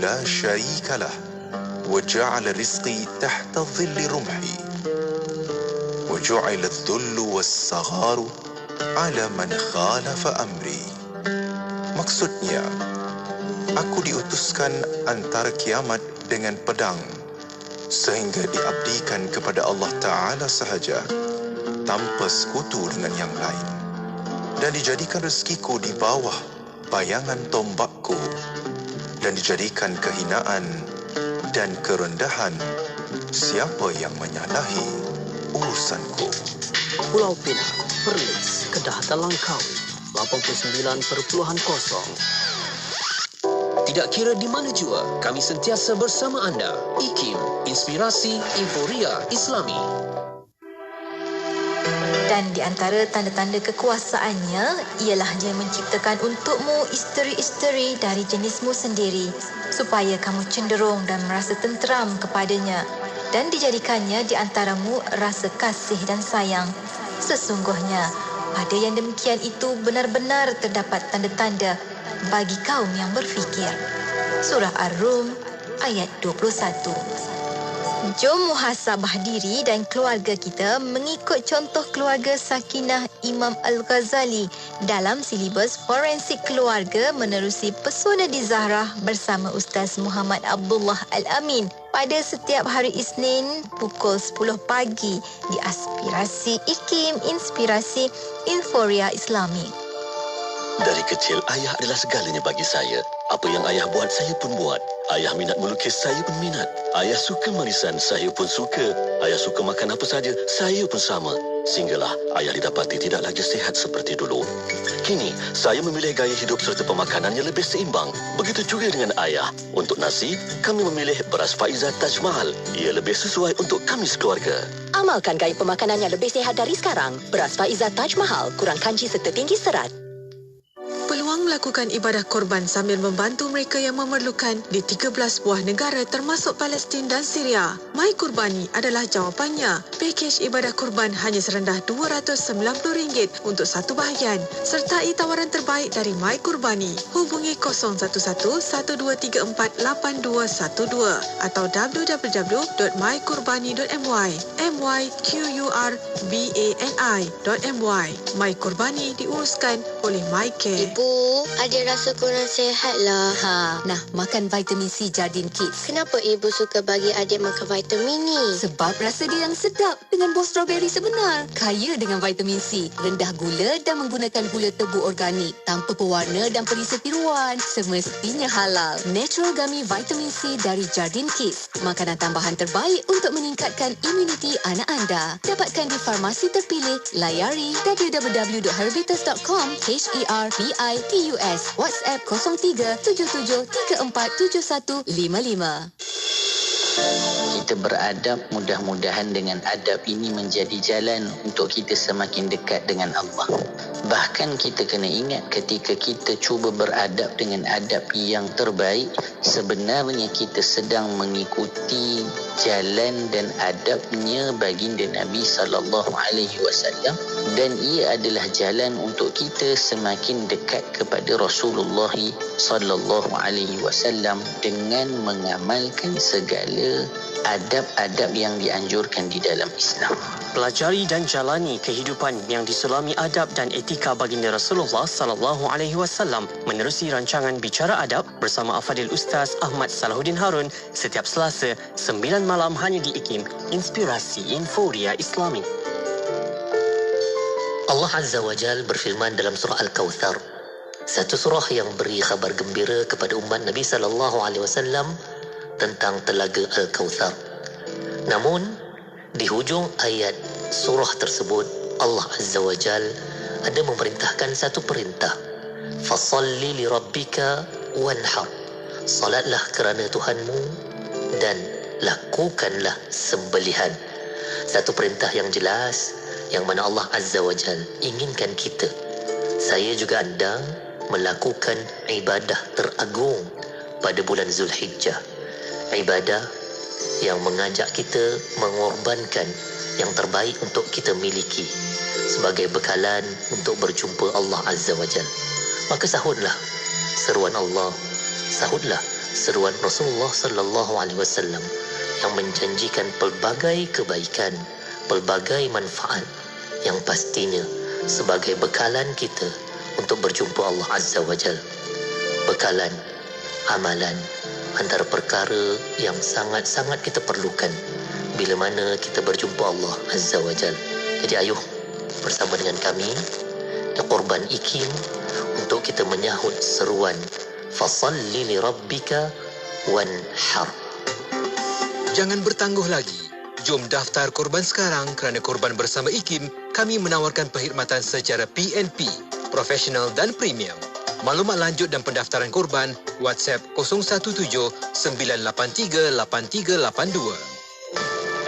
لا شريك له وجعل رزقي تحت ظل رمحي وجعل الذل والصغار على من خالف أمري. Maksudnya, aku diutuskan antara kiamat dengan pedang sehingga diabdikan kepada Allah Ta'ala sahaja tanpa sekutu dengan yang lain, dan dijadikan rezekiku di bawah bayangan tombakku, dan dijadikan kehinaan dan kerendahan siapa yang menyalahi urusanku. Pulau Pinang, Perlis, Kedah dan Langkawi 89.0. Tidak kira di mana jua, kami sentiasa bersama anda. IKIM, Inspirasi Euforia Islami. Dan di antara tanda-tanda kekuasaannya ialah dia menciptakan untukmu isteri-isteri dari jenismu sendiri supaya kamu cenderung dan merasa tenteram kepadanya, dan dijadikannya di antaramu rasa kasih dan sayang. Sesungguhnya pada yang demikian itu benar-benar terdapat tanda-tanda bagi kaum yang berfikir. Surah Ar-Rum ayat 21. Jom muhasabah diri dan keluarga kita mengikut contoh keluarga Sakinah Imam Al-Ghazali dalam silibus Forensik Keluarga menerusi Pesona di Zahrah bersama Ustaz Muhammad Abdullah Al-Amin pada setiap hari Isnin pukul 10 pagi di Aspirasi IKIM, Inspirasi Euforia Islami. Dari kecil, ayah adalah segalanya bagi saya. Apa yang ayah buat, saya pun buat. Ayah minat melukis, saya pun minat. Ayah suka marisan, saya pun suka. Ayah suka makan apa saja, saya pun sama. Sehinggalah ayah didapati tidak lagi sihat seperti dulu. Kini, saya memilih gaya hidup serta pemakanan yang lebih seimbang. Begitu juga dengan ayah. Untuk nasi, kami memilih beras Faiza Taj Mahal. Ia lebih sesuai untuk kami sekeluarga. Amalkan gaya pemakanan yang lebih sihat dari sekarang. Beras Faiza Taj Mahal, kurang kanji serta tinggi serat. Peluang melakukan ibadah korban sambil membantu mereka yang memerlukan di 13 buah negara termasuk Palestin dan Syria. My Kurbani adalah jawapannya. Pakej ibadah korban hanya serendah RM290 untuk satu bahagian. Sertai tawaran terbaik dari My Kurbani. Hubungi 0111-1234-8212 atau www.mykurbani.my. mykurbani.my. My Kurbani diuruskan oleh My Care. Ibu, adik rasa kurang sihat lah. Nah, makan vitamin C Jardin Kids. Kenapa ibu suka bagi adik makan vitamin ni? Sebab rasa dia yang sedap dengan buah strawberry sebenar. Kaya dengan vitamin C, rendah gula dan menggunakan gula tebu organik, tanpa pewarna dan perisa tiruan. Semestinya halal. Natural Gummy Vitamin C dari Jardin Kids. Makanan tambahan terbaik untuk meningkatkan imuniti anak anda. Dapatkan di farmasi terpilih. Layari www.herbitus.com HERBITUS. WhatsApp 0377347155. Kita beradab, mudah-mudahan dengan adab ini menjadi jalan untuk kita semakin dekat dengan Allah. Bahkan kita kena ingat ketika kita cuba beradab dengan adab yang terbaik, sebenarnya kita sedang mengikuti jalan dan adabnya baginda Nabi SAW, dan ia adalah jalan untuk kita semakin dekat kepada Rasulullah SAW dengan mengamalkan segala adab-adab yang dianjurkan di dalam Islam. Pelajari dan jalani kehidupan yang diselami adab dan etika baginda Rasulullah sallallahu alaihi wasallam menerusi rancangan Bicara Adab bersama Afadil Ustaz Ahmad Salahuddin Harun setiap Selasa 9 malam hanya di IKIM, Inspirasi Euforia Islami. Allah Azza wa Jal berfirman dalam surah Al-Kawthar, satu surah yang beri khabar gembira kepada umat Nabi sallallahu alaihi wasallam tentang telaga Al-Kawthar. Namun di hujung ayat surah tersebut, Allah Azza wa Jal ada memerintahkan satu perintah, fasalli li rabbika wanhar, salatlah kerana Tuhanmu dan lakukanlah sembelihan. Satu perintah yang jelas yang mana Allah Azza wa Jal inginkan kita, saya juga anda, melakukan ibadah teragung pada bulan Zulhijjah. Ibadah yang mengajak kita mengorbankan yang terbaik untuk kita miliki sebagai bekalan untuk berjumpa Allah Azza wa Jal. Maka sahutlah seruan Allah, sahutlah seruan Rasulullah sallallahu alaihi wasallam yang menjanjikan pelbagai kebaikan, pelbagai manfaat yang pastinya sebagai bekalan kita untuk berjumpa Allah Azza wa Jal. Bekalan, amalan, antara perkara yang sangat-sangat kita perlukan bila mana kita berjumpa Allah Azza wa Jal. Jadi ayuh bersama dengan kami di Qurban IKIM untuk kita menyahut seruan Fasalli li rabbika wanhar. Jangan bertangguh lagi. Jom daftar korban sekarang kerana korban bersama IKIM kami menawarkan perkhidmatan secara PNP, profesional dan premium. Maklumat lanjut dan pendaftaran korban WhatsApp 017-983-8382.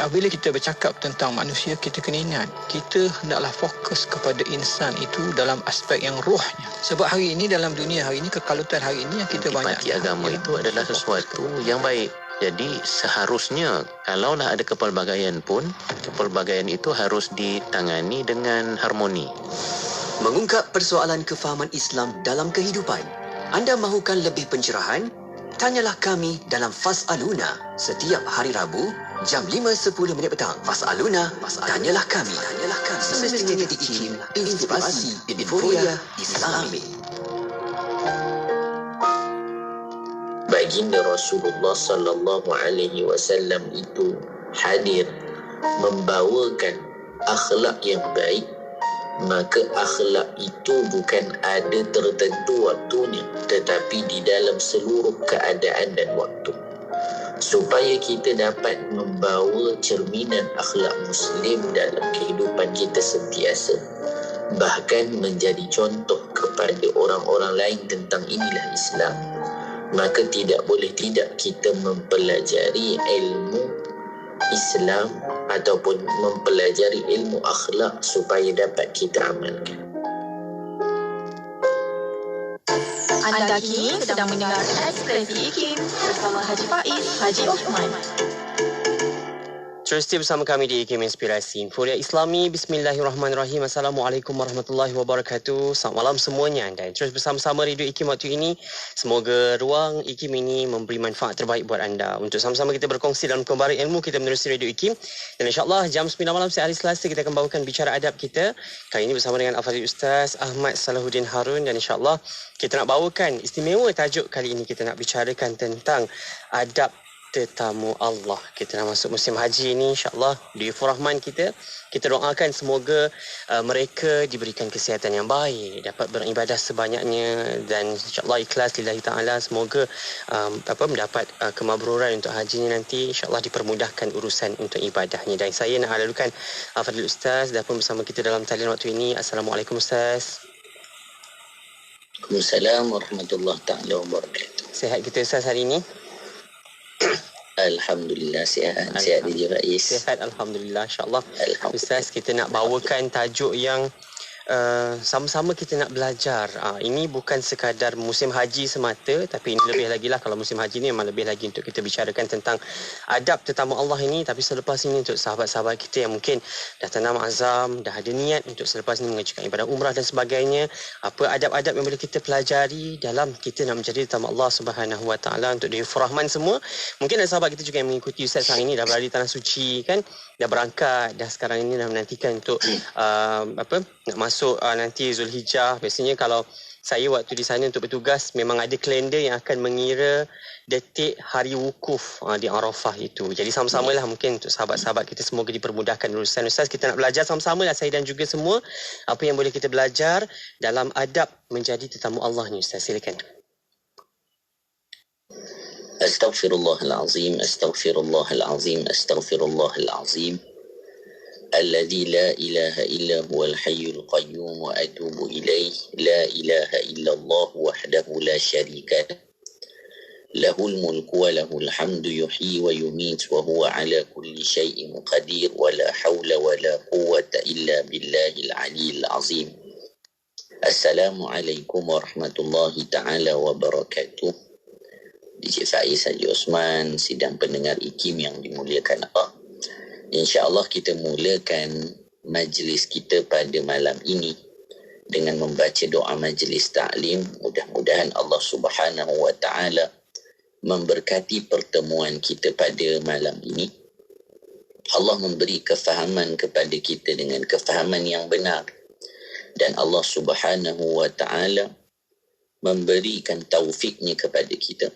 Bila kita bercakap tentang manusia, kita kena ingat, kita hendaklah fokus kepada insan itu dalam aspek yang rohnya. Sebab hari ini dalam dunia hari ini, kekalutan hari ini yang kita banyak. Parti agama itu adalah sesuatu yang baik. Jadi seharusnya kalaulah ada kepelbagaian pun, kepelbagaian itu harus ditangani dengan harmoni. Mengungkap persoalan kefahaman Islam dalam kehidupan. Anda mahukan lebih pencerahan? Tanyalah kami dalam Fas'aluna setiap hari Rabu jam 5.10 petang. Fas'aluna, tanyalah kami. Semestinya di IKIM, inspirasi Inforia Islami. Baginda Rasulullah sallallahu alaihi wasallam itu hadir membawakan akhlak yang baik, maka akhlak itu bukan ada tertentu waktunya, tetapi di dalam seluruh keadaan dan waktu. Supaya kita dapat membawa cerminan akhlak Muslim dalam kehidupan kita sentiasa, bahkan menjadi contoh kepada orang-orang lain tentang inilah Islam, maka tidak boleh tidak kita mempelajari ilmu Islam ataupun mempelajari ilmu akhlak supaya dapat kita amalkan. Anda kini sedang mendengarkan Ekspresi IKIM bersama Haji Faiz, Haji Osman. Terus bersama kami di IKIM Inspirasi Inforia Islami. Bismillahirrahmanirrahim. Assalamualaikum warahmatullahi wabarakatuh. Selamat malam semuanya. Dan terus bersama-sama Radio IKIM waktu ini. Semoga ruang IKIM ini memberi manfaat terbaik buat anda. Untuk sama-sama kita berkongsi dalam kembara ilmu, kita menerusi Radio IKIM. Dan insyaAllah jam 9 malam setiap hari Selasa kita akan bawakan bicara adab kita. Kali ini bersama dengan Al-Fadhil Ustaz Ahmad Salahuddin Harun. Dan insyaAllah kita nak bawakan istimewa tajuk kali ini. Kita nak bicarakan tentang adab tetamu Allah. Kita nak masuk musim haji ini, insyaAllah Duyufur Rahman kita doakan semoga mereka diberikan kesihatan yang baik, dapat beribadah sebanyaknya, dan insyaAllah ikhlas lillahi ta'ala. Semoga mendapat kemabruran untuk hajinya nanti, insyaAllah dipermudahkan urusan untuk ibadahnya. Dan saya nak lalukan Fadil Ustaz dah pun bersama kita dalam talian waktu ini. Assalamualaikum Ustaz. Waalaikumsalam warahmatullahi ta'ala wabarakatuh. Sihat kita Ustaz hari ini? Alhamdulillah sihat. Sihat DJ Faiz. Sihat Alhamdulillah, insyaAllah. Ustaz, kita nak bawakan tajuk yang sama-sama kita nak belajar. Ini bukan sekadar musim haji semata, tapi ini lebih lagi lah. Kalau musim haji ni memang lebih lagi untuk kita bicarakan tentang adab tetamu Allah ini. Tapi selepas ini untuk sahabat-sahabat kita yang mungkin dah tanam azam, dah ada niat untuk selepas ini mengajukan ibadah umrah dan sebagainya, apa adab-adab yang boleh kita pelajari dalam kita nak menjadi tetamu Allah Subhanahu Wa Taala untuk Duyufur Rahman semua. Mungkin ada sahabat kita juga yang mengikuti Ustaz hari ini dah berada di tanah suci kan, dah berangkat, dah sekarang ini dah menantikan untuk nak masuk nanti Zulhijjah. Biasanya kalau saya waktu di sana untuk bertugas, memang ada kalender yang akan mengira detik hari wukuf di Arafah itu. Jadi sama-samalah mungkin untuk sahabat-sahabat kita semoga dipermudahkan urusan. Ustaz, kita nak belajar sama-sama lah, saya dan juga semua, apa yang boleh kita belajar dalam adab menjadi tetamu Allah ni. Ustaz, silakan. Astaghfirullahalazim, astaghfirullahalazim, astaghfirullahalazim. الذي لا إله إلا هو الحي القيوم وأتوب إليه لا إله إلا الله وحده لا شريك له له الملك وله الحمد يحيي ويميت وهو على كل شيء قدير ولا حول ولا قوة إلا بالله العلي العظيم. السلام عليكم ورحمة الله تعالى وبركاته. DJ Faiz, Haji Osman, sidang pendengar IKIM yang dimuliakan Allah. InsyaAllah kita mulakan majlis kita pada malam ini dengan membaca doa majlis ta'lim. Mudah-mudahan Allah Subhanahu Wa Ta'ala memberkati pertemuan kita pada malam ini. Allah memberi kefahaman kepada kita dengan kefahaman yang benar. Dan Allah Subhanahu wa ta'ala memberikan taufiknya kepada kita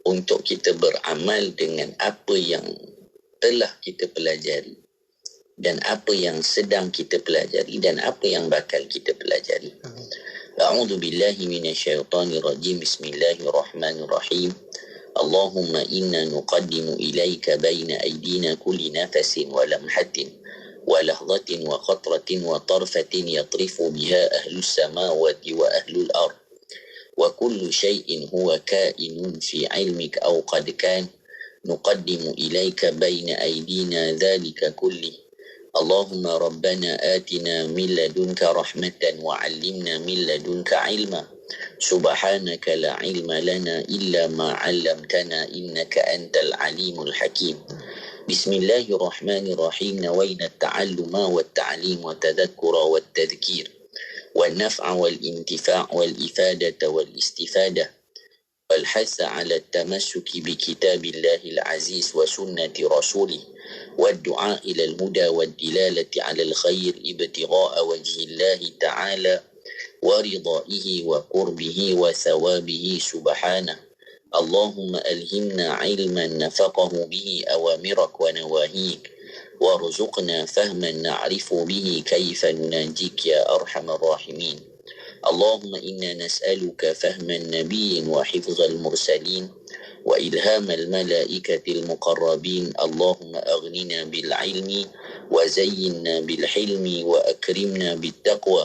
untuk kita beramal dengan apa yang telah kita pelajari dan apa yang sedang kita pelajari dan apa yang bakal kita pelajari. A'udzu billahi minasyaitonir rajim. Bismillahirrahmanirrahim. Allahumma inna nuqaddimu ilaika baina aydina kulli nafasin wa lamhatin wa lahzatin wa qatratin wa tarfatin yatrifu biha ahlus samawati wa ahlul ard wa kullu shay'in huwa kainun fi ilmik aw qad kan nuqaddimu ilaika baina aydina dhalika kulli. Allahumma rabbana atina min ladunka rahmatan wa 'allimna min ladunka 'ilma. Subhanaka la ilma lana illa ma 'allamtana innaka antal alimul hakim. Bismillahirrahmanirrahim. Nawayna at-ta'alluma wat-ta'lim wa tadhakkura wat-tadhkir wal naf'a wal intifa' wal ifadata wal istifadah wal hasa 'ala at-tamassuki bi kitabillahi al-aziz wa sunnati rasulih والدعاء إلى الهدى والدلالة على الخير ابتغاء وجه الله تعالى ورضائه وقربه وثوابه سبحانه. اللهم ألهمنا علما نفقه به أوامرك ونواهيك وارزقنا فهما نعرف به كيف نناجيك يا أرحم الراحمين. اللهم إنا نسألك فهم النبي وحفظ المرسلين وإلهام الملائكة المقربين. اللهم أغننا بالعلم وزينا بالحلم وأكرمنا بالتقوى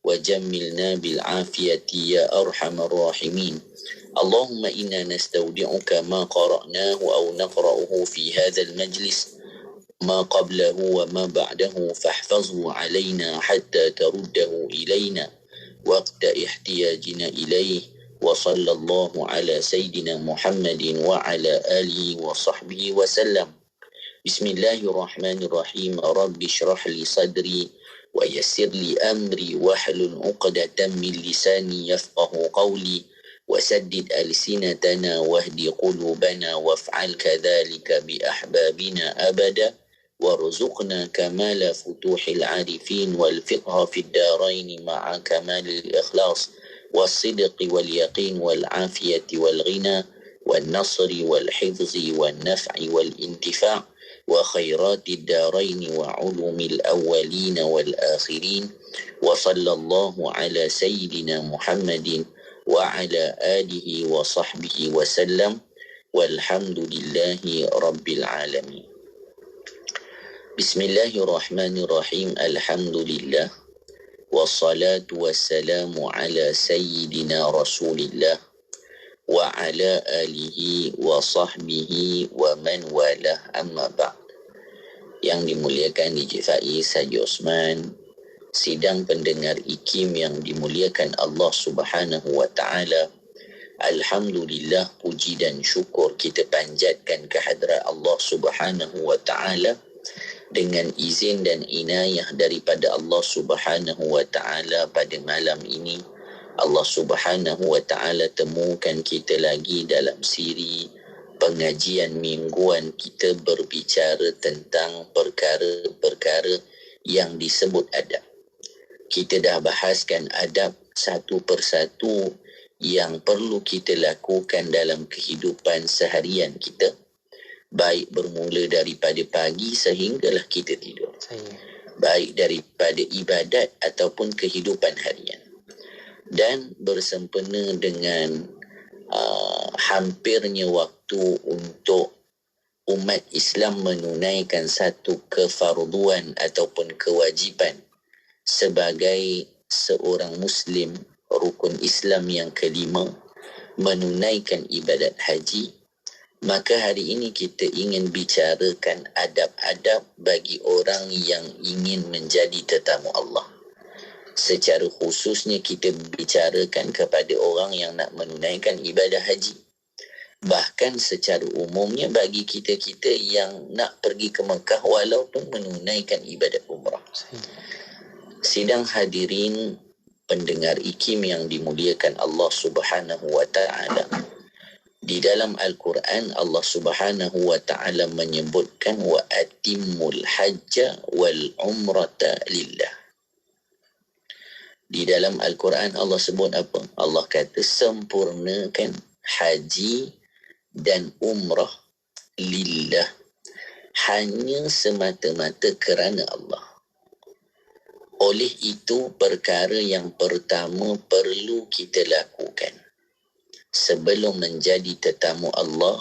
وجملنا بالعافية يا أرحم الراحمين. اللهم إنا نستودعك ما قرأناه أو نقرأه في هذا المجلس ما قبله وما بعده فاحفظه علينا حتى ترده إلينا وقت احتياجنا إليه. وصلى الله على سيدنا محمد وعلى آله وصحبه وسلم. بسم الله الرحمن الرحيم. رب اشرح لي صدري ويسر لي أمري واحلل عقدة من لساني يفقه قولي وسدد ألسنتنا واهد قلوبنا وافعل كذلك بأحبابنا أبدا وارزقنا كمال فتوح العارفين والفقه في الدارين مع كمال الإخلاص والصدق واليقين والعافية والغنى والنصر والحفظ والنفع والانتفاع وخيرات الدارين وعلوم الأولين والآخرين. وصلى الله على سيدنا محمد وعلى آله وصحبه وسلم والحمد لله رب العالمين. بسم الله الرحمن الرحيم. الحمد لله والصلاة والسلام على سيدنا رسول الله وعلى آله وصحبه ومن والاه. أما بعد. Yang dimuliakan Encik Faiz Haji Osman, sidang pendengar IKIM yang dimuliakan Allah Subhanahu wa ta'ala, alhamdulillah, puji dan syukur kita panjatkan kehadrat Allah Subhanahu wa ta'ala. Dengan izin dan inayah daripada Allah Subhanahu wa ta'ala, pada malam ini Allah Subhanahu wa ta'ala temukan kita lagi dalam siri pengajian mingguan kita berbicara tentang perkara-perkara yang disebut adab. Kita dah bahaskan adab satu persatu yang perlu kita lakukan dalam kehidupan seharian kita, baik bermula daripada pagi sehinggalah kita tidur. Baik daripada ibadat ataupun kehidupan harian. Dan bersempena dengan hampirnya waktu untuk umat Islam menunaikan satu kefarduan ataupun kewajipan sebagai seorang Muslim, rukun Islam yang kelima, menunaikan ibadat haji, maka hari ini kita ingin bicarakan adab-adab bagi orang yang ingin menjadi tetamu Allah. Secara khususnya kita bicarakan kepada orang yang nak menunaikan ibadah haji. Bahkan secara umumnya bagi kita-kita yang nak pergi ke Mekah walaupun menunaikan ibadah umrah. Sidang hadirin pendengar IKIM yang dimuliakan Allah Subhanahu wa ta'ala, Di dalam Al-Quran Allah Subhanahu wa taala menyebutkan wa atimmul hajja wal umrata lillah. Di dalam Al-Quran Allah sebut apa? Allah kata sempurnakan haji dan umrah lillah, hanya semata-mata kerana Allah. Oleh itu perkara yang pertama perlu kita lakukan sebelum menjadi tetamu Allah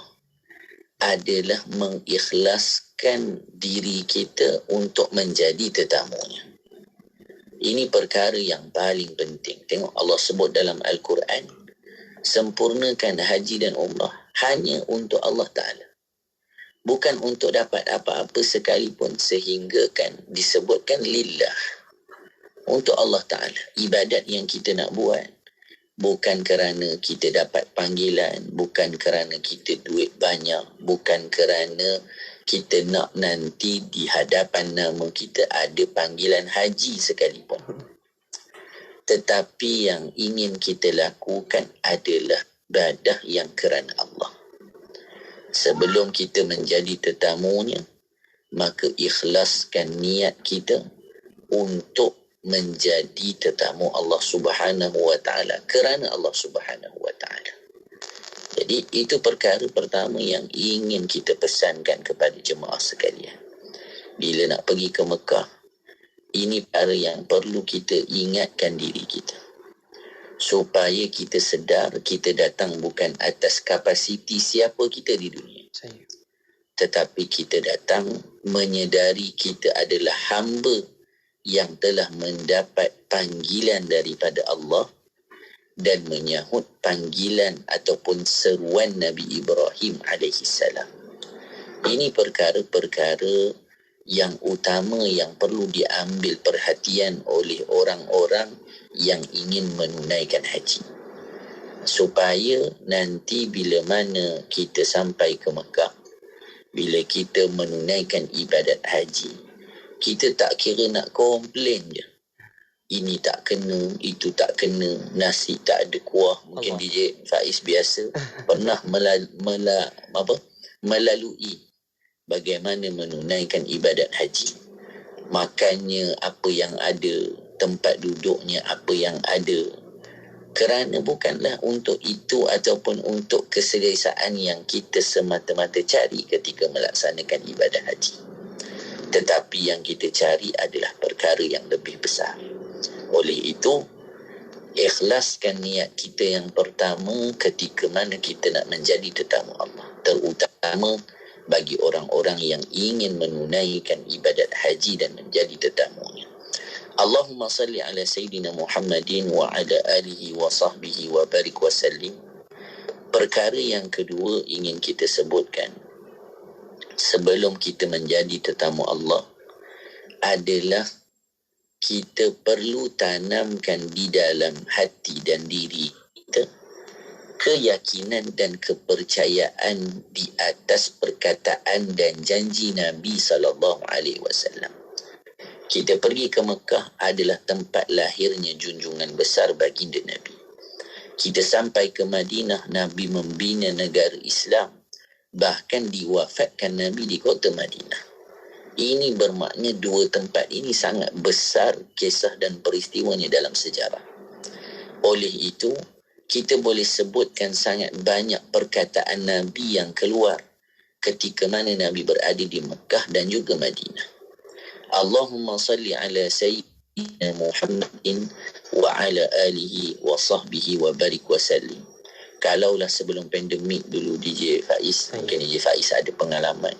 adalah mengikhlaskan diri kita untuk menjadi tetamunya. Ini perkara yang paling penting. Tengok Allah sebut dalam Al-Quran, sempurnakan haji dan umrah hanya untuk Allah Ta'ala. Bukan untuk dapat apa-apa sekalipun, sehingga kan disebutkan lillah. Untuk Allah Ta'ala. Ibadat yang kita nak buat bukan kerana kita dapat panggilan, bukan kerana kita duit banyak, bukan kerana kita nak nanti di hadapan nama kita ada panggilan haji sekalipun. Tetapi yang ingin kita lakukan adalah ibadah yang kerana Allah. Sebelum kita menjadi tetamunya, maka ikhlaskan niat kita untuk menjadi tetamu Allah Subhanahu wa taala kerana Allah Subhanahu wa taala. Jadi itu perkara pertama yang ingin kita pesankan kepada jemaah sekalian. Bila nak pergi ke Mekah, ini perkara yang perlu kita ingatkan diri kita. Supaya kita sedar kita datang bukan atas kapasiti siapa kita di dunia. Tetapi kita datang menyedari kita adalah hamba yang telah mendapat panggilan daripada Allah dan menyahut panggilan ataupun seruan Nabi Ibrahim AS. Ini perkara-perkara yang utama yang perlu diambil perhatian oleh orang-orang yang ingin menunaikan haji. Supaya nanti bila mana kita sampai ke Mekah, bila kita menunaikan ibadat haji, kita tak kira nak komplain je. Ini tak kena, itu tak kena, nasi tak ada kuah. Mungkin Allah. DJ Faiz biasa pernah melalui bagaimana menunaikan ibadat haji. Makannya apa yang ada, tempat duduknya apa yang ada. Kerana bukanlah untuk itu ataupun untuk keselesaan yang kita semata-mata cari ketika melaksanakan ibadah haji. Tetapi yang kita cari adalah perkara yang lebih besar. Oleh itu, ikhlaskan niat kita yang pertama ketika mana kita nak menjadi tetamu Allah. Terutama bagi orang-orang yang ingin menunaikan ibadat haji dan menjadi tetamunya. Allahumma salli ala Sayyidina Muhammadin wa ala alihi wa sahbihi wa barik wa sallim. Perkara yang kedua ingin kita sebutkan sebelum kita menjadi tetamu Allah adalah kita perlu tanamkan di dalam hati dan diri kita keyakinan dan kepercayaan di atas perkataan dan janji Nabi SAW. Kita pergi ke Mekah adalah tempat lahirnya junjungan besar baginda Nabi. Kita sampai ke Madinah, Nabi membina negara Islam. Bahkan diwafatkan Nabi di kota Madinah. Ini bermakna dua tempat ini sangat besar kisah dan peristiwanya dalam sejarah. Oleh itu, kita boleh sebutkan sangat banyak perkataan Nabi yang keluar ketika mana Nabi berada di Mekah dan juga Madinah. Allahumma salli ala Sayyidina Muhammadin wa ala alihi wa sahbihi wa barik wa sallim. Kalaulah sebelum pandemik dulu DJ Faiz, mungkin DJ Faiz ada pengalaman.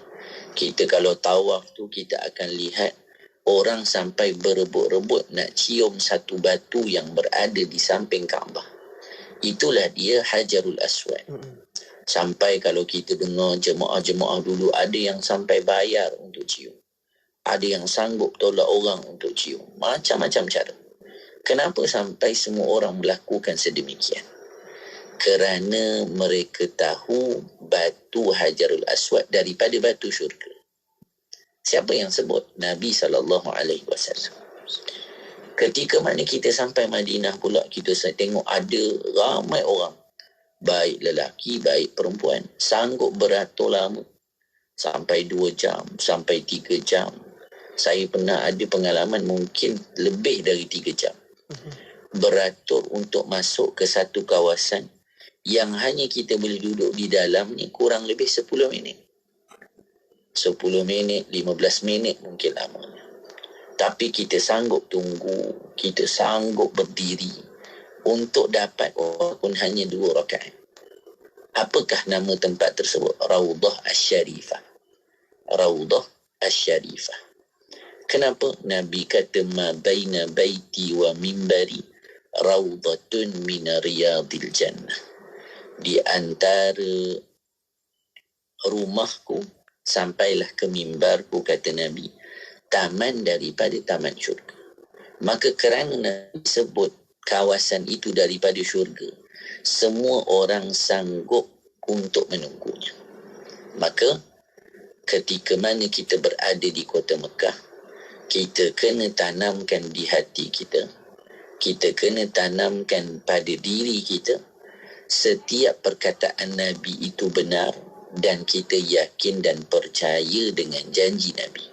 Kita kalau tawaf tu kita akan lihat orang sampai berebut-rebut nak cium satu batu yang berada di samping Kaabah. Itulah dia Hajarul Aswad. Sampai kalau kita dengar jemaah-jemaah dulu ada yang sampai bayar untuk cium. Ada yang sanggup tolak orang untuk cium. Macam-macam cara. Kenapa sampai semua orang melakukan sedemikian? Kerana mereka tahu batu Hajarul Aswad daripada batu syurga. Siapa yang sebut? Nabi SAW. Ketika mana kita sampai Madinah pula, kita tengok ada ramai orang baik lelaki, baik perempuan, sanggup beratur lama. Sampai 2 jam, sampai 3 jam. Saya pernah ada pengalaman mungkin lebih dari 3 jam. Beratur untuk masuk ke satu kawasan yang hanya kita boleh duduk di dalam ni kurang lebih 10 minit. 10 minit, 15 minit mungkin lamanya. Tapi kita sanggup tunggu, kita sanggup berdiri untuk dapat walaupun hanya 2 rakaat. Apakah nama tempat tersebut? Raudhah Asy-Syarifah. Raudhah Asy-Syarifah. Kenapa? Nabi kata ma baina baiti wa mimbari raudhatun min riyadil jannah. Di antara rumahku sampailah ke mimbarku, kata Nabi, taman daripada taman syurga. Maka kerana Nabi sebut kawasan itu daripada syurga, semua orang sanggup untuk menunggunya. Maka ketika mana kita berada di kota Mekah, kita kena tanamkan di hati kita, kita kena tanamkan pada diri kita, setiap perkataan Nabi itu benar dan kita yakin dan percaya dengan janji Nabi.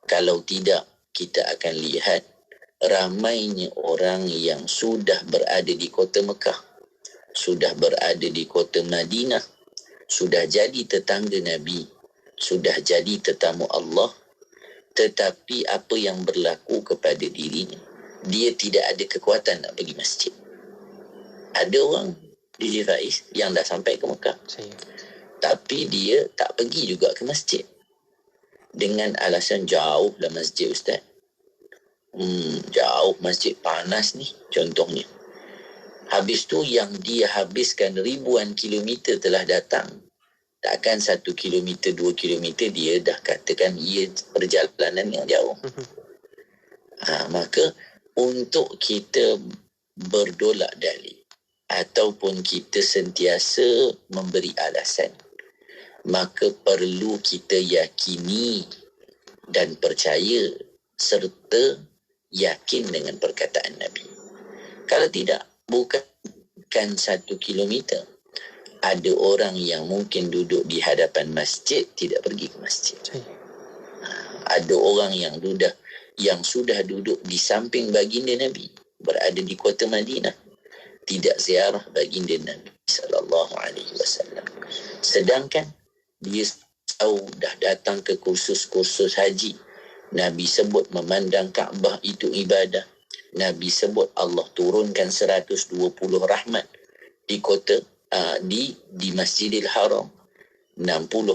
Kalau tidak, kita akan lihat ramainya orang yang sudah berada di kota Mekah, sudah berada di kota Madinah, sudah jadi tetangga Nabi, sudah jadi tetamu Allah, tetapi apa yang berlaku kepada dirinya, dia tidak ada kekuatan nak pergi masjid. Ada orang di Faiz yang dah sampai ke Mekah, tapi dia tak pergi juga ke masjid dengan alasan jauh lah masjid, Ustaz. Jauh masjid, panas ni contohnya. Habis tu yang dia habiskan ribuan kilometer telah datang, takkan 1 kilometer 2 kilometer dia dah katakan ia perjalanan yang jauh. Maka untuk kita berdolak dalih ataupun kita sentiasa memberi alasan, maka perlu kita yakini dan percaya serta yakin dengan perkataan Nabi. Kalau tidak, bukan 1 kilometer, ada orang yang mungkin duduk di hadapan masjid tidak pergi ke masjid. Ada orang yang sudah duduk di samping baginda Nabi, berada di kota Madinah, tidak ziarah baginda Nabi sallallahu alaihi wasallam. Sedangkan dia tahu dah datang ke kursus-kursus haji. Nabi sebut memandang Kaabah itu ibadah. Nabi sebut Allah turunkan 120 rahmat di kota di Masjidil Haram. 60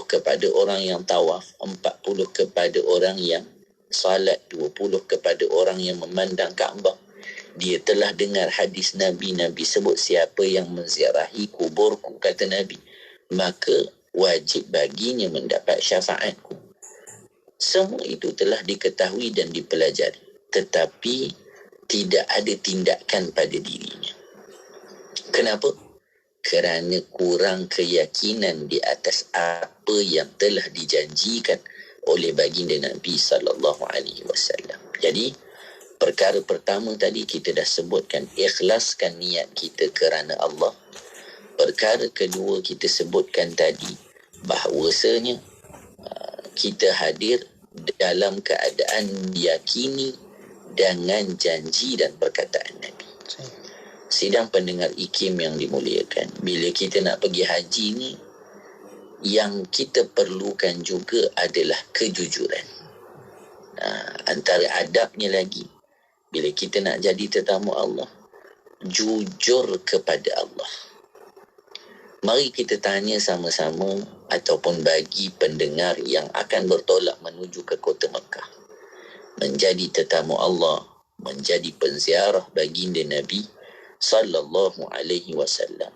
kepada orang yang tawaf, 40 kepada orang yang salat, 20 kepada orang yang memandang Kaabah. Dia telah dengar hadis Nabi. Nabi sebut siapa yang menziarahi kuburku, kata Nabi, maka wajib baginya mendapat syafaatku. Semua itu telah diketahui dan dipelajari, tetapi tidak ada tindakan pada dirinya. Kenapa? Kerana kurang keyakinan di atas apa yang telah dijanjikan oleh baginda Nabi sallallahu alaihi wasallam. Jadi perkara pertama tadi kita dah sebutkan, ikhlaskan niat kita kerana Allah. Perkara kedua kita sebutkan tadi, bahawasanya kita hadir dalam keadaan diyakini dengan janji dan perkataan Nabi. Sidang pendengar IKIM yang dimuliakan, bila kita nak pergi haji ni, yang kita perlukan juga adalah kejujuran. Antara adabnya lagi, bila kita nak jadi tetamu Allah, jujur kepada Allah. Mari kita tanya sama-sama ataupun bagi pendengar yang akan bertolak menuju ke kota Mekah, menjadi tetamu Allah, menjadi penziarah baginda Nabi sallallahu alaihi wasallam.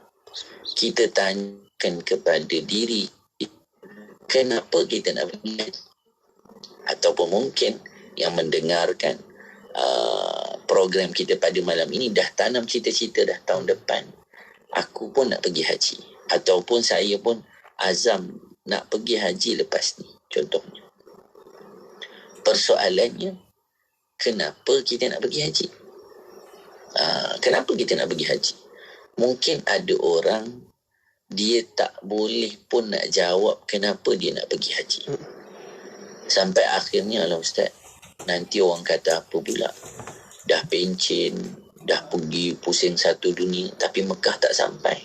Kita tanyakan kepada diri, kenapa kita nak pergi? Ataupun mungkin yang mendengarkan program kita pada malam ini dah tanam cita-cita dah tahun depan, aku pun nak pergi haji, ataupun saya pun azam nak pergi haji lepas ni, contohnya. Persoalannya, kenapa kita nak pergi haji? Kenapa kita nak pergi haji? Mungkin ada orang dia tak boleh pun nak jawab kenapa dia nak pergi haji. Sampai akhirnya lah Ustaz, nanti orang kata apa pula, dah pencen, dah pergi pusing satu dunia, tapi Mekah tak sampai.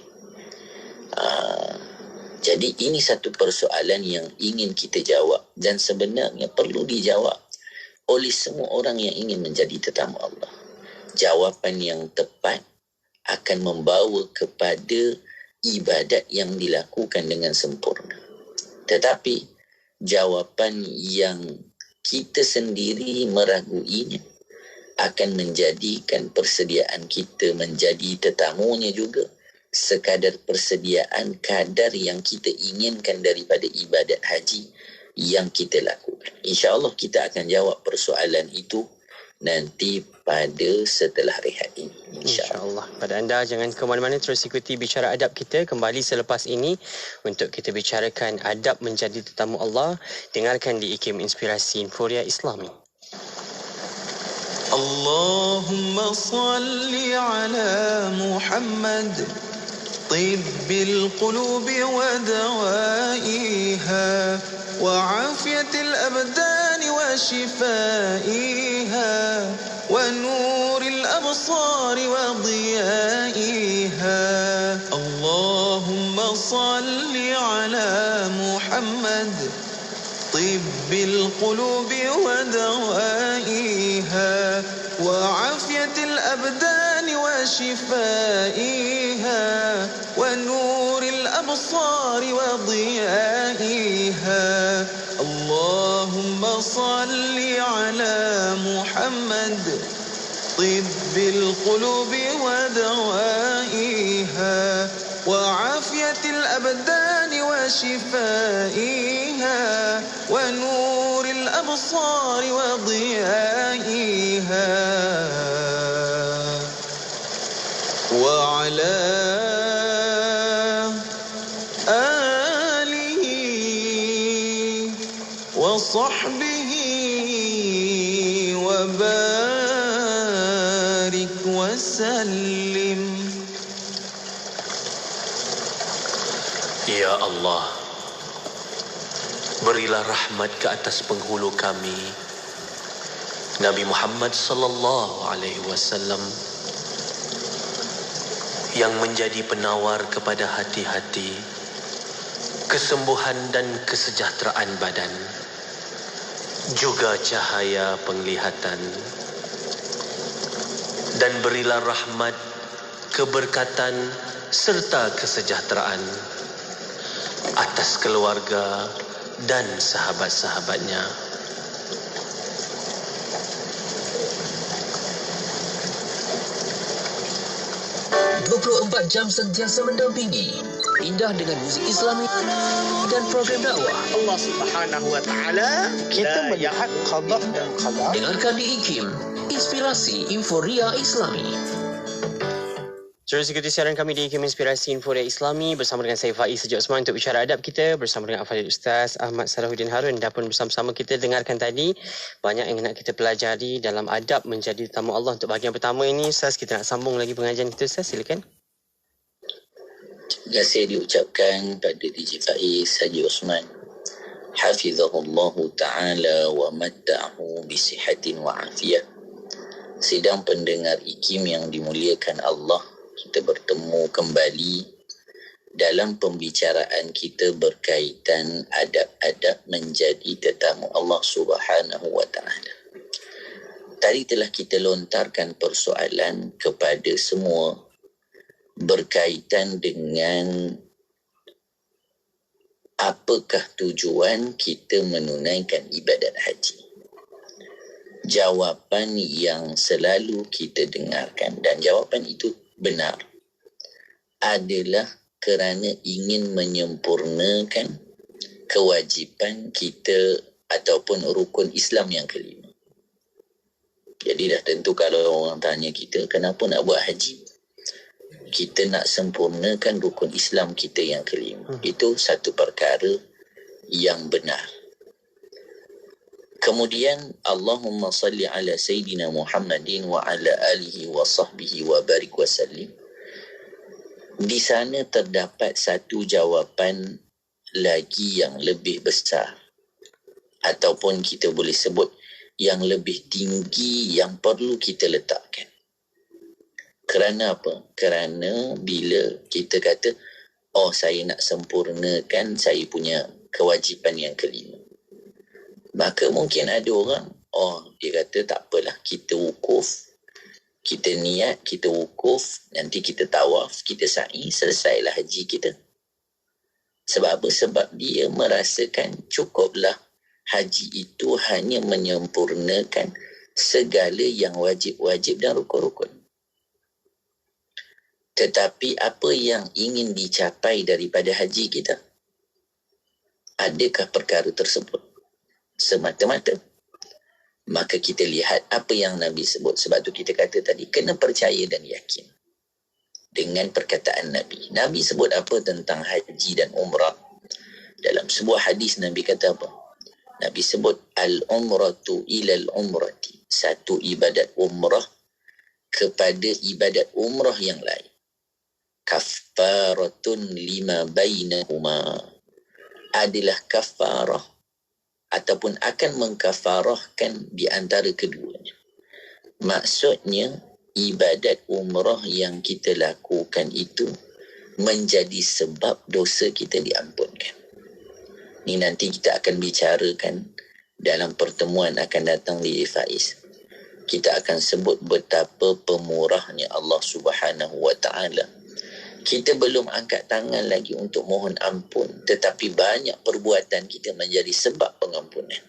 Jadi ini satu persoalan yang ingin kita jawab, dan sebenarnya perlu dijawab oleh semua orang yang ingin menjadi tetamu Allah. Jawapan yang tepat akan membawa kepada ibadat yang dilakukan dengan sempurna. Tetapi jawapan yang kita sendiri meraguinya akan menjadikan persediaan kita menjadi tetamunya juga sekadar persediaan kadar yang kita inginkan daripada ibadat haji yang kita lakukan. InsyaAllah kita akan jawab persoalan itu nanti pada setelah rehat ini. InsyaAllah. Pada anda jangan ke mana-mana, terus ikuti bicara adab kita kembali selepas ini untuk kita bicarakan adab menjadi tetamu Allah. Dengarkan di IKIM Inspirasi Inforia Islami. Allahumma salli ala Muhammad طب القلوب ودوائها وعافية الأبدان وشفائها ونور الأبصار وضيائها اللهم صل على محمد طب القلوب ودوائها وعافية الأبدان وشفائها ونور الأبصار وضيائها اللهم صل على محمد طب القلوب ودوائها وعافية الأبدان وشفائها ونور الأبصار وضيائها وعلى آله وصحبه وبارك وسلم. Ya Allah, berilah rahmat ke atas penghulu kami, Nabi Muhammad sallallahu alaihi wasallam, yang menjadi penawar kepada hati-hati, kesembuhan dan kesejahteraan badan, juga cahaya penglihatan. Dan berilah rahmat, keberkatan serta kesejahteraan atas keluarga dan sahabat-sahabatnya. Jam sentiasa mendampingi, indah dengan muzik Islami dan program dakwah. Allah Subhanahu wa taala kita melihat qada dan qadar. Dengarkan di IKIM Inspirasi Inforia Islami. Terus ikuti siaran kami di IKIM Inspirasi Inforia Islami bersama dengan saya Faiz Sejuk Osman untuk bicara adab kita bersama dengan Al-Fadhil Ustaz Ahmad Salahuddin Harun. Dan pun bersama-sama kita dengarkan tadi banyak yang nak kita pelajari dalam adab menjadi tetamu Allah. Untuk bahagian pertama ini Ustaz, kita nak sambung lagi pengajian kita Ustaz, silakan. Terima kasih diucapkan pada DJ Faiz Haji Osman, hafizahullahu ta'ala wa matta'ahu bisihatin wa afiyah. Sidang pendengar IKIM yang dimuliakan Allah, kita bertemu kembali dalam pembicaraan kita berkaitan adab-adab menjadi tetamu Allah Subhanahu wa ta'ala. Tadi telah kita lontarkan persoalan kepada semua berkaitan dengan apakah tujuan kita menunaikan ibadat haji. Jawapan yang selalu kita dengarkan, dan jawapan itu benar, adalah kerana ingin menyempurnakan kewajipan kita ataupun rukun Islam yang kelima. Jadi dah tentu kalau orang tanya kita kenapa nak buat haji, kita nak sempurnakan rukun Islam kita yang kelima. Itu satu perkara yang benar. Kemudian Allahumma salli ala Sayyidina Muhammadin wa ala alihi wa sahbihi wa barik wa sallim. Di sana terdapat satu jawapan lagi yang lebih besar, ataupun kita boleh sebut yang lebih tinggi yang perlu kita letakkan. Kerana apa? Kerana bila kita kata, oh saya nak sempurnakan saya punya kewajipan yang kelima, maka mungkin ada orang, oh dia kata tak apalah, kita wukuf, kita niat, kita wukuf, nanti kita tawaf, kita sa'i, selesailah haji kita. Sebab apa? Sebab dia merasakan cukuplah haji itu hanya menyempurnakan segala yang wajib-wajib dan rukun-rukun. Tetapi apa yang ingin dicapai daripada haji kita? Adakah perkara tersebut semata-mata? Maka kita lihat apa yang Nabi sebut. Sebab tu kita kata tadi, kena percaya dan yakin dengan perkataan Nabi. Nabi sebut apa tentang haji dan umrah? Dalam sebuah hadis Nabi kata apa? Nabi sebut al-umratu ilal umrati, satu ibadat umrah kepada ibadat umrah yang lain, kafaratun lima bainahuma, adalah kafarah ataupun akan mengkafarahkan di antara keduanya. Maksudnya ibadat umrah yang kita lakukan itu menjadi sebab dosa kita diampunkan. Ni nanti kita akan bicarakan dalam pertemuan akan datang di Faiz. Kita akan sebut betapa pemurahnya Allah Subhanahu wa taala. Kita belum angkat tangan lagi untuk mohon ampun, tetapi banyak perbuatan kita menjadi sebab pengampunan.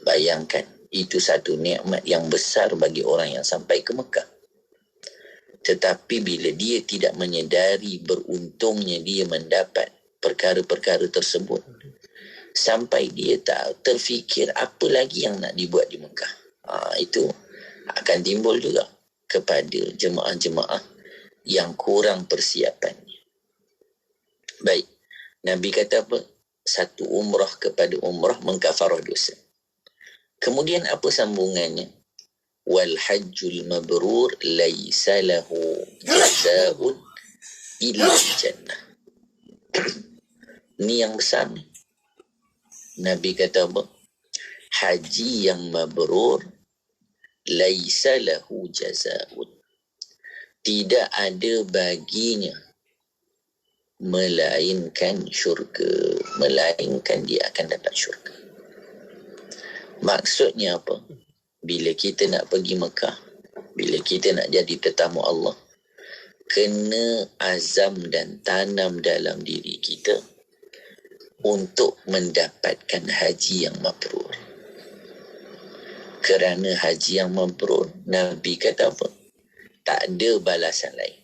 Bayangkan, itu satu nikmat yang besar bagi orang yang sampai ke Mekah. Tetapi bila dia tidak menyedari beruntungnya dia mendapat perkara-perkara tersebut, sampai dia tak terfikir apa lagi yang nak dibuat di Mekah. Itu akan timbul juga kepada jemaah-jemaah yang kurang persiapannya. Baik, Nabi kata apa? Satu umrah kepada umrah mengkafarah dosa. Kemudian apa sambungannya? Wal hajjul mabrur laisa lahu jazaa'un illa jannah. Ni yang besar ni. Nabi kata apa? Haji yang mabrur laisa lahu jazaa'un, tidak ada baginya melainkan syurga, melainkan dia akan dapat syurga. Maksudnya apa? Bila kita nak pergi Mekah, bila kita nak jadi tetamu Allah, kena azam dan tanam dalam diri kita untuk mendapatkan haji yang mabrur. Kerana haji yang mabrur, Nabi kata apa? Tak ada balasan lain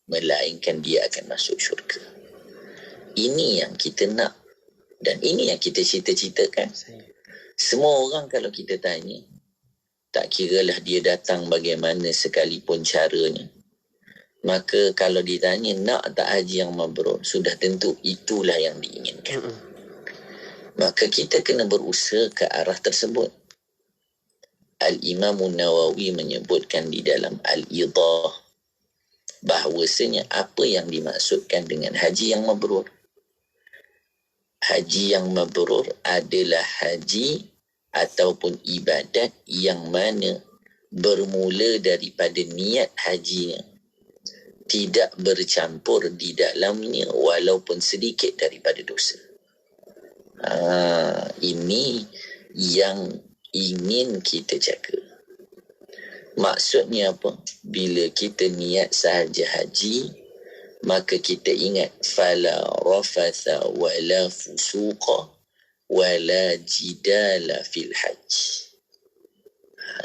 melainkan dia akan masuk syurga. Ini yang kita nak dan ini yang kita cita-citakan. Semua orang kalau kita tanya, tak kiralah dia datang bagaimana sekalipun caranya, maka kalau ditanya nak tak haji yang mabrur, sudah tentu itulah yang diinginkan. Maka kita kena berusaha ke arah tersebut. Al-Imam Nawawi menyebutkan di dalam Al-Idah bahawasanya apa yang dimaksudkan dengan haji yang mabrur. Haji yang mabrur adalah haji ataupun ibadat yang mana bermula daripada niat hajinya tidak bercampur di dalamnya walaupun sedikit daripada dosa. Ini yang ingin kita jaga. Maksudnya apa? Bila kita niat sahaja haji, maka kita ingat fala rafatha wala fusuqa wala jidala fil hajj.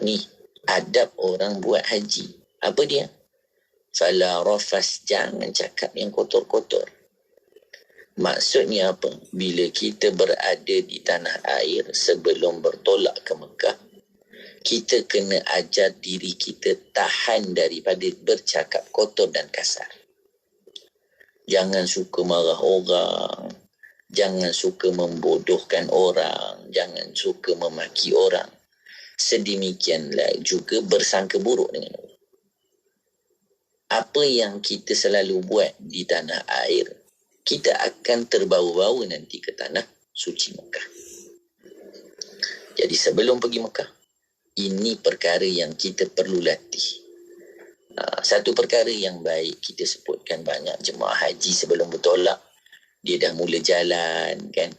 Ni adab orang buat haji. Apa dia? Fala rafas, jangan cakap yang kotor-kotor. Maksudnya apa? Bila kita berada di tanah air sebelum bertolak ke Mekah, kita kena ajar diri kita tahan daripada bercakap kotor dan kasar. Jangan suka marah orang, jangan suka membodohkan orang, jangan suka memaki orang. Sedemikianlah juga bersangka buruk dengan orang. apa yang kita selalu buat di tanah air, kita akan terbawa-bawa nanti ke tanah suci Mekah. Jadi sebelum pergi Mekah, ini perkara yang kita perlu latih. Satu perkara yang baik kita sebutkan, banyak jemaah haji sebelum bertolak, dia dah mula jalan kan.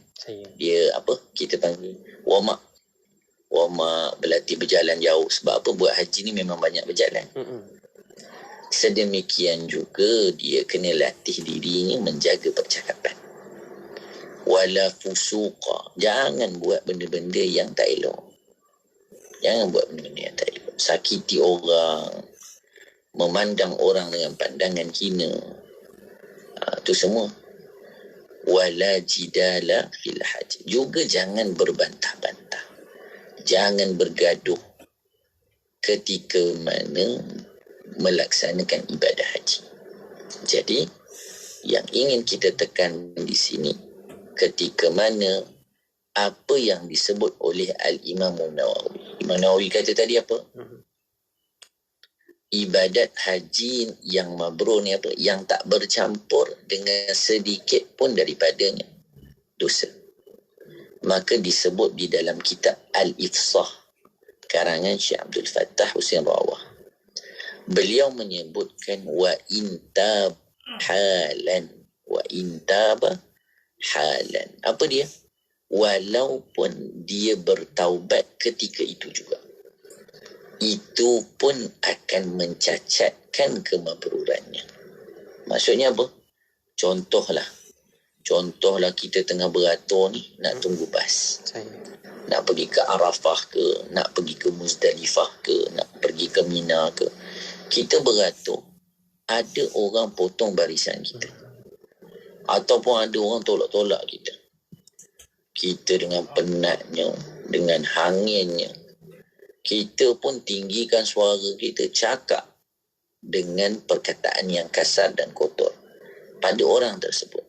Dia kita panggil warm up, berlatih berjalan jauh. Sebab apa? Buat haji ni memang banyak berjalan. Sedemikian juga dia kena latih dirinya menjaga percakapan. Wala fusuqa, jangan buat benda-benda yang tak elok. Jangan buat benda-benda yang tak elok. Sakiti orang, memandang orang dengan pandangan hina, itu semua. Wala jidala fil hajj, juga jangan berbantah-bantah, jangan bergaduh ketika mana melaksanakan ibadah haji. Jadi yang ingin kita tekan di sini, ketika mana apa yang disebut oleh Al-Imam Nawawi. Imam Nawawi kata tadi apa? Ibadat haji yang mabrur ni apa? Yang tak bercampur dengan sedikit pun daripadanya dosa. Maka disebut di dalam kitab Al-Ifsah karangan Syekh Abdul Fattah Husain Rawah. Beliau menyebutkan wa intab halan, wa intaba halan. Apa dia? Walaupun dia bertaubat ketika itu juga, itu pun akan mencacatkan kemabrurannya. Maksudnya apa? Contohlah kita tengah beratur ni, nak tunggu bas, nak pergi ke Arafah ke, nak pergi ke Muzdalifah ke, nak pergi ke Mina ke. Kita beratur, ada orang potong barisan kita, ataupun ada orang tolak-tolak kita. Kita dengan penatnya, dengan hanginnya, kita pun tinggikan suara kita, cakap dengan perkataan yang kasar dan kotor pada orang tersebut.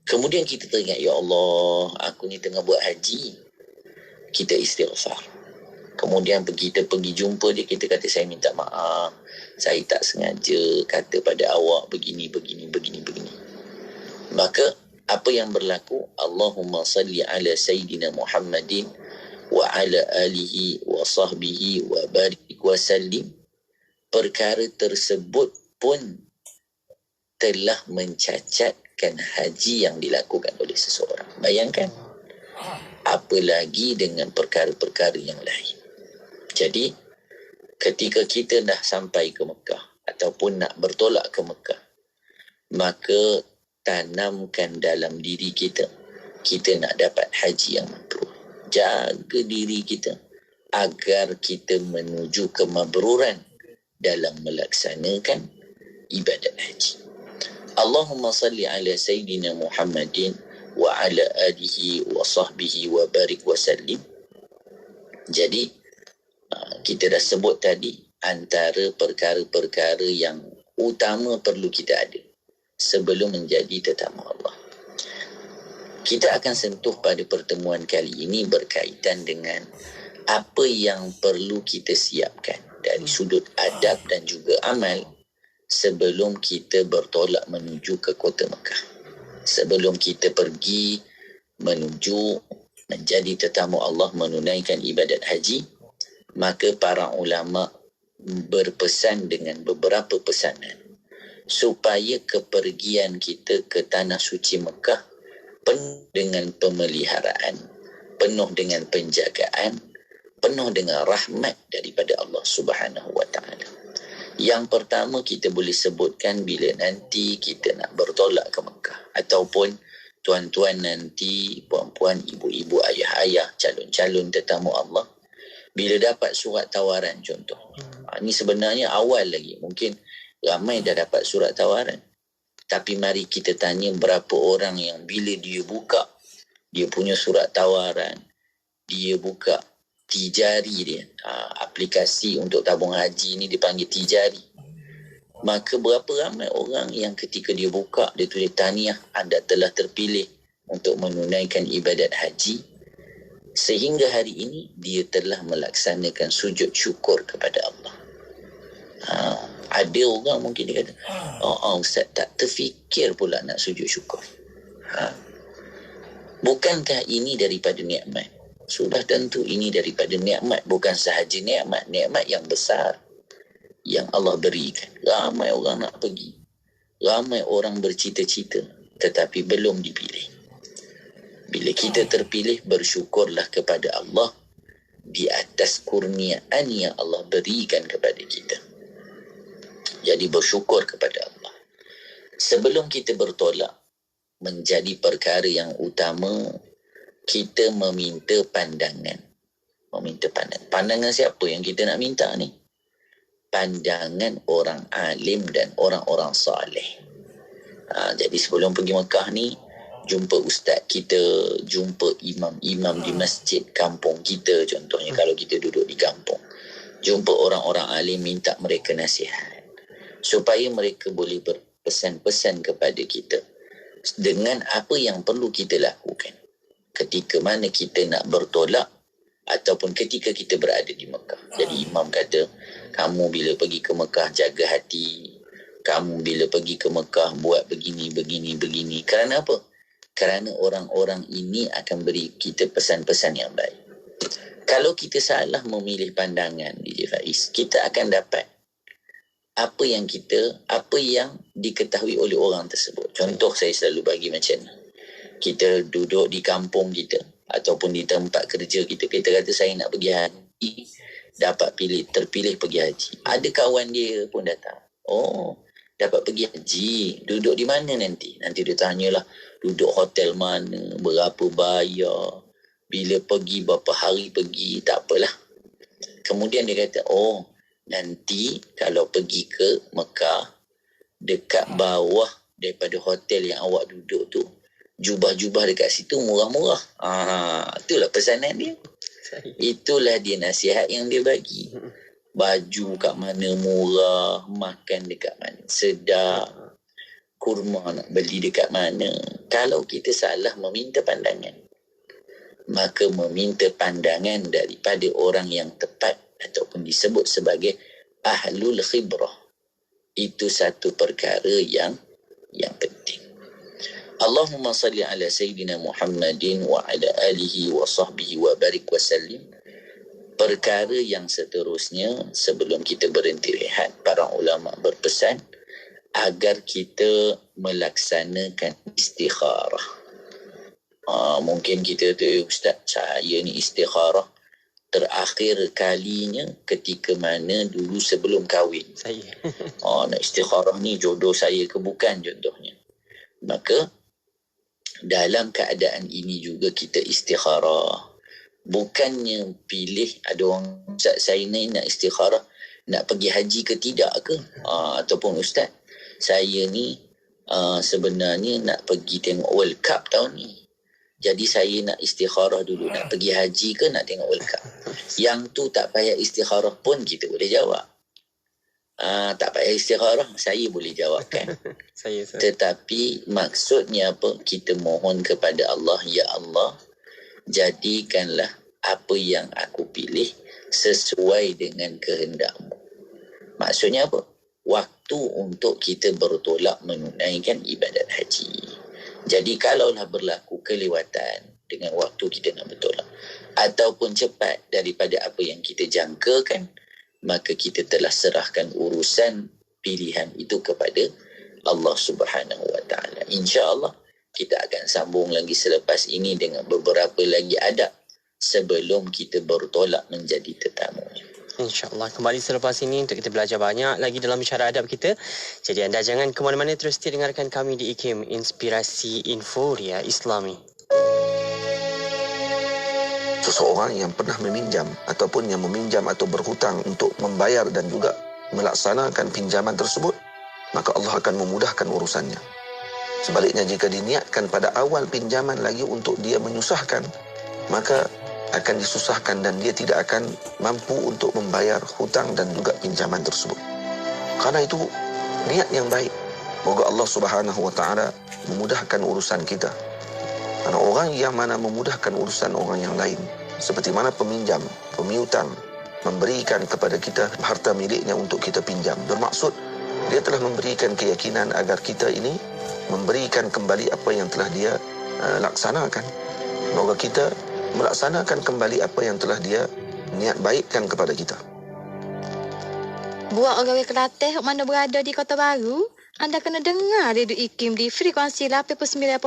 Kemudian kita teringat, ya Allah, aku ni tengah buat haji. Kita istighfar. Kemudian kita pergi jumpa dia, kita kata, saya minta maaf, saya tak sengaja kata pada awak begini. Maka apa yang berlaku? Allahumma salli ala Sayyidina Muhammadin wa ala alihi wa sahbihi wa barik wa sallim. Perkara tersebut pun telah mencacatkan haji yang dilakukan oleh seseorang. Bayangkan, apalagi dengan perkara-perkara yang lain. Jadi ketika kita dah sampai ke Mekah ataupun nak bertolak ke Mekah, maka tanamkan dalam diri kita nak dapat haji yang mabrur. Jaga diri kita agar kita menuju kemabruran dalam melaksanakan ibadat haji. Allahumma salli ala Sayyidina Muhammadin wa ala alihi wa sahbihi wa barik wa sallim. Jadi kita dah sebut tadi antara perkara-perkara yang utama perlu kita ada sebelum menjadi tetamu Allah. Kita akan sentuh pada pertemuan kali ini berkaitan dengan apa yang perlu kita siapkan dari sudut adab dan juga amal sebelum kita bertolak menuju ke kota Mekah. Sebelum kita pergi menuju menjadi tetamu Allah menunaikan ibadat haji, maka para ulama berpesan dengan beberapa pesanan supaya kepergian kita ke tanah suci Mekah penuh dengan pemeliharaan, penuh dengan penjagaan, penuh dengan rahmat daripada Allah Subhanahu wa taala. Yang pertama kita boleh sebutkan bila nanti kita nak bertolak ke Mekah, ataupun tuan-tuan nanti, puan-puan, ibu-ibu, ayah-ayah, calon-calon tetamu Allah, bila dapat surat tawaran contoh. Ini sebenarnya awal lagi. Mungkin ramai dah dapat surat tawaran. Tapi mari kita tanya berapa orang yang bila dia buka, dia punya surat tawaran, dia buka Tijari dia. Aplikasi untuk tabung haji ni dipanggil Tijari. Maka berapa ramai orang yang ketika dia buka, dia tulis tahniah, anda telah terpilih untuk menunaikan ibadat haji. Sehingga hari ini dia telah melaksanakan sujud syukur kepada Allah. Ada orang mungkin dia kata, Ustaz tak terfikir pula nak sujud syukur. Bukankah ini daripada nikmat? Sudah tentu ini daripada nikmat. Bukan sahaja nikmat yang besar yang Allah berikan. Ramai orang nak pergi, ramai orang bercita-cita, tetapi belum dipilih. Bila kita terpilih, bersyukurlah kepada Allah di atas kurniaan yang Allah berikan kepada kita. Jadi bersyukur kepada Allah. Sebelum kita bertolak, menjadi perkara yang utama, kita meminta pandangan. Pandangan siapa yang kita nak minta ni? Pandangan orang alim dan orang-orang saleh. Jadi sebelum pergi Mekah ni, jumpa ustaz kita, jumpa imam-imam di masjid kampung kita, contohnya kalau kita duduk di kampung. Jumpa orang-orang alim, minta mereka nasihat supaya mereka boleh berpesan-pesan kepada kita dengan apa yang perlu kita lakukan ketika mana kita nak bertolak ataupun ketika kita berada di Mekah. Jadi imam kata, kamu bila pergi ke Mekah jaga hati, kamu bila pergi ke Mekah buat begini. Kerana apa? Kerana orang-orang ini akan beri kita pesan-pesan yang baik. Kalau kita salah memilih pandangan, DJ Faiz, kita akan dapat apa yang diketahui oleh orang tersebut. Contoh saya selalu bagi macam ni. Kita duduk di kampung kita ataupun di tempat kerja kita, kita kata saya nak pergi haji, terpilih pergi haji. Ada kawan dia pun datang. Dapat pergi haji, duduk di mana nanti? Nanti dia tanyalah, duduk hotel mana, berapa bayar, bila pergi, berapa hari pergi, tak apalah. Kemudian dia kata, nanti kalau pergi ke Mekah, dekat bawah daripada hotel yang awak duduk tu, jubah-jubah dekat situ murah-murah. Itulah pesanan dia. Itulah dia nasihat yang dia bagi. Baju kat mana murah, makan dekat mana sedap, kurma nak beli dekat mana. Kalau kita salah meminta pandangan, maka meminta pandangan daripada orang yang tepat ataupun disebut sebagai ahlul khibrah, itu satu perkara yang penting. Allahumma salli ala Sayyidina Muhammadin wa ala alihi wa sahbihi wa barik wa sallim. Perkara yang seterusnya, sebelum kita berhenti rehat, para ulama berpesan agar kita melaksanakan istikharah. Mungkin kita tu, Ustaz, saya ni istikharah terakhir kalinya ketika mana dulu sebelum kahwin. Nak istikharah ni jodoh saya ke bukan, contohnya. Maka dalam keadaan ini juga kita istikharah. Bukannya pilih, ada orang, Ustaz saya ni nak istikharah nak pergi haji ke tidak ke, ataupun Ustaz saya ni sebenarnya nak pergi tengok World Cup tahun ni, jadi saya nak istikharah dulu, nak pergi haji ke nak tengok World Cup. Yang tu tak payah istikharah pun kita boleh jawab. Tak payah istikharah, saya boleh jawabkan. Tetapi maksudnya apa? Kita mohon kepada Allah, ya Allah, jadikanlah apa yang aku pilih sesuai dengan kehendak-Mu. Maksudnya apa? Waktu untuk kita bertolak menunaikan ibadat haji. Jadi kalaulah berlaku kelewatan dengan waktu kita nak bertolak, ataupun cepat daripada apa yang kita jangkakan, maka kita telah serahkan urusan pilihan itu kepada Allah Subhanahu wa ta'ala. InsyaAllah kita akan sambung lagi selepas ini dengan beberapa lagi adab sebelum kita bertolak menjadi tetamu. InsyaAllah kembali selepas ini untuk kita belajar banyak lagi dalam bicara adab kita. Jadi anda jangan ke mana-mana, terus dengarkan kami di IKIM, Inspirasi Inforia Islami. Seseorang yang pernah meminjam ataupun yang meminjam atau berhutang untuk membayar dan juga melaksanakan pinjaman tersebut, maka Allah akan memudahkan urusannya. Sebaliknya, jika diniatkan pada awal pinjaman lagi untuk dia menyusahkan, maka akan disusahkan dan dia tidak akan mampu untuk membayar hutang dan juga pinjaman tersebut. Karena itu, niat yang baik, moga Allah Subhanahu wa ta'ala memudahkan urusan kita. Karena orang yang mana memudahkan urusan orang yang lain, seperti mana peminjam, pemiutang memberikan kepada kita harta miliknya untuk kita pinjam, bermaksud Dia telah memberikan keyakinan agar kita ini memberikan kembali apa yang telah dia laksanakan. Moga kita melaksanakan kembali apa yang telah dia niat baikkan kepada kita. Buat orang Kelantan mana berada di Kota Baru, anda kena dengar Radio IKIM di frekuensi 89.8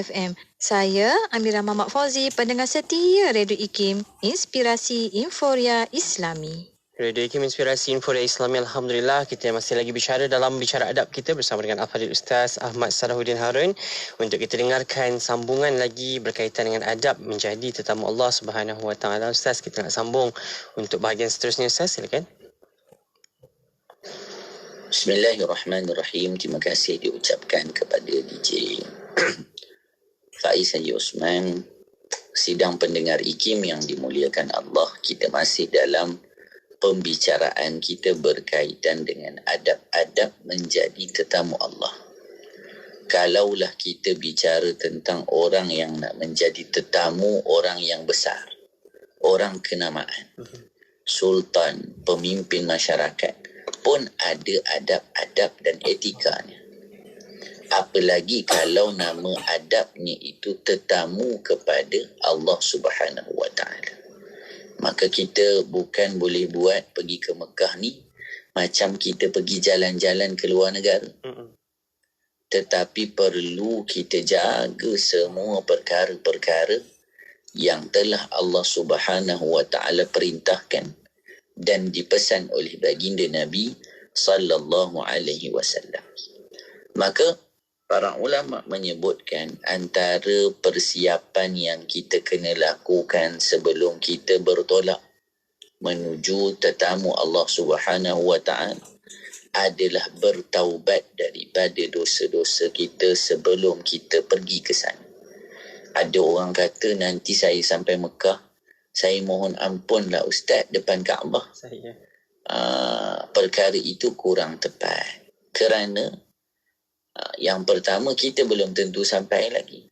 FM. Saya Amira Mamat Fauzi, pendengar setia Radio IKIM, Inspirasi Inforia Islami. Radio IKIM Inspirasi Inforia Islami. Alhamdulillah, kita masih lagi bicara dalam bicara adab kita bersama dengan Al-Fadhil Ustaz Ahmad Salahuddin Harun untuk kita dengarkan sambungan lagi berkaitan dengan adab menjadi tetamu Allah Subhanahu Wa Taala. Ustaz, kita nak sambung untuk bahagian seterusnya. Ustaz, silakan. Bismillahirrahmanirrahim. Terima kasih diucapkan kepada DJ Faiz Haji Osman. Sidang pendengar IKIM yang dimuliakan Allah, kita masih dalam pembicaraan kita berkaitan dengan adab-adab menjadi tetamu Allah. Kalaulah kita bicara tentang orang yang nak menjadi tetamu orang yang besar, orang kenamaan, sultan, pemimpin masyarakat, pun ada adab-adab dan etikanya. Apalagi kalau nama adabnya itu tetamu kepada Allah Subhanahu Wa Taala. Maka kita bukan boleh buat pergi ke Mekah ni macam kita pergi jalan-jalan ke luar negara. Tetapi perlu kita jaga semua perkara-perkara yang telah Allah Subhanahu Wa Taala perintahkan dan dipesan oleh baginda Nabi sallallahu alaihi wasallam. Maka para ulama menyebutkan antara persiapan yang kita kena lakukan sebelum kita bertolak menuju tetamu Allah Subhanahu Wa Taala adalah bertaubat daripada dosa-dosa kita sebelum kita pergi ke sana. Ada orang kata nanti saya sampai Mekah, saya mohon ampunlah Ustaz depan Kaabah. Perkara itu kurang tepat. Kerana yang pertama, kita belum tentu sampai lagi.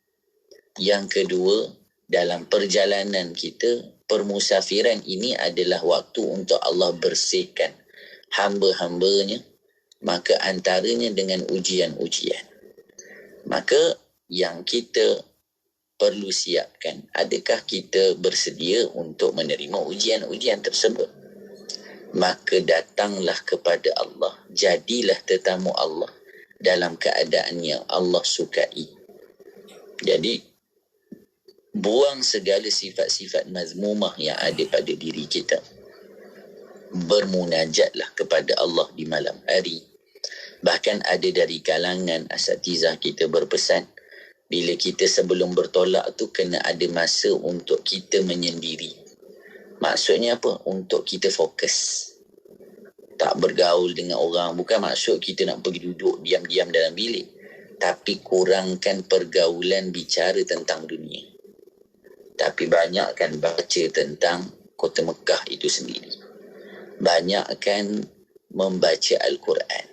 Yang kedua, dalam perjalanan kita, permusafiran ini adalah waktu untuk Allah bersihkan hamba-hambanya, maka antaranya dengan ujian-ujian. Maka yang kita perlu siapkan, adakah kita bersedia untuk menerima ujian-ujian tersebut? Maka datanglah kepada Allah, jadilah tetamu Allah dalam keadaan yang Allah sukai. Jadi buang segala sifat-sifat mazmumah yang ada pada diri kita. Bermunajatlah kepada Allah di malam hari. Bahkan ada dari kalangan asatizah kita berpesan, bila kita sebelum bertolak tu kena ada masa untuk kita menyendiri. Maksudnya apa? Untuk kita fokus. Tak bergaul dengan orang. Bukan maksud kita nak pergi duduk diam-diam dalam bilik. Tapi kurangkan pergaulan bicara tentang dunia. Tapi banyakkan baca tentang Kota Mekah itu sendiri. Banyakkan membaca Al-Quran.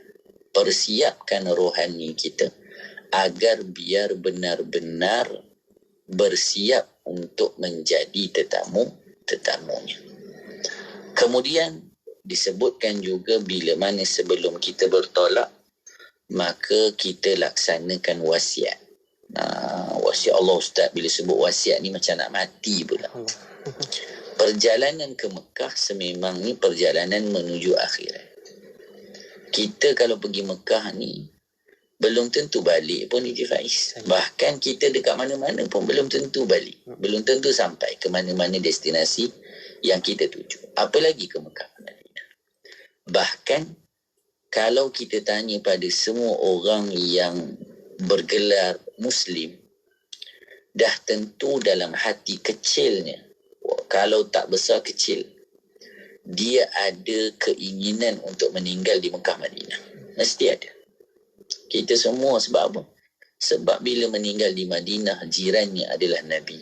Persiapkan rohani kita agar biar benar-benar bersiap untuk menjadi tetamunya. Kemudian disebutkan juga bila mana sebelum kita bertolak, maka kita laksanakan wasiat. Wasiat Allah Ustaz, bila sebut wasiat ni macam nak mati pula. Perjalanan ke Mekah sememang ni perjalanan menuju akhirat. Kita kalau pergi Mekah ni belum tentu balik pun DJ Faiz. Bahkan kita dekat mana-mana pun belum tentu balik. Belum tentu sampai ke mana-mana destinasi yang kita tuju. Apalagi ke Mekah. Bahkan kalau kita tanya pada semua orang yang bergelar Muslim, dah tentu dalam hati kecilnya, kalau tak besar kecil, dia ada keinginan untuk meninggal di Mekah Madinah. Mesti ada. Kita semua sebab apa? Sebab bila meninggal di Madinah, jirannya adalah Nabi.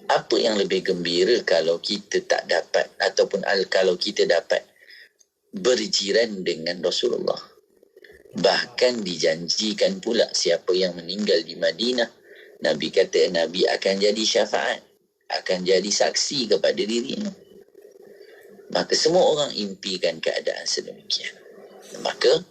Apa yang lebih gembira kalau kita tak dapat, ataupun kalau kita dapat berjiran dengan Rasulullah. Bahkan dijanjikan pula siapa yang meninggal di Madinah, Nabi kata Nabi akan jadi syafaat, akan jadi saksi kepada dirinya. Maka semua orang impikan keadaan sedemikian. Maka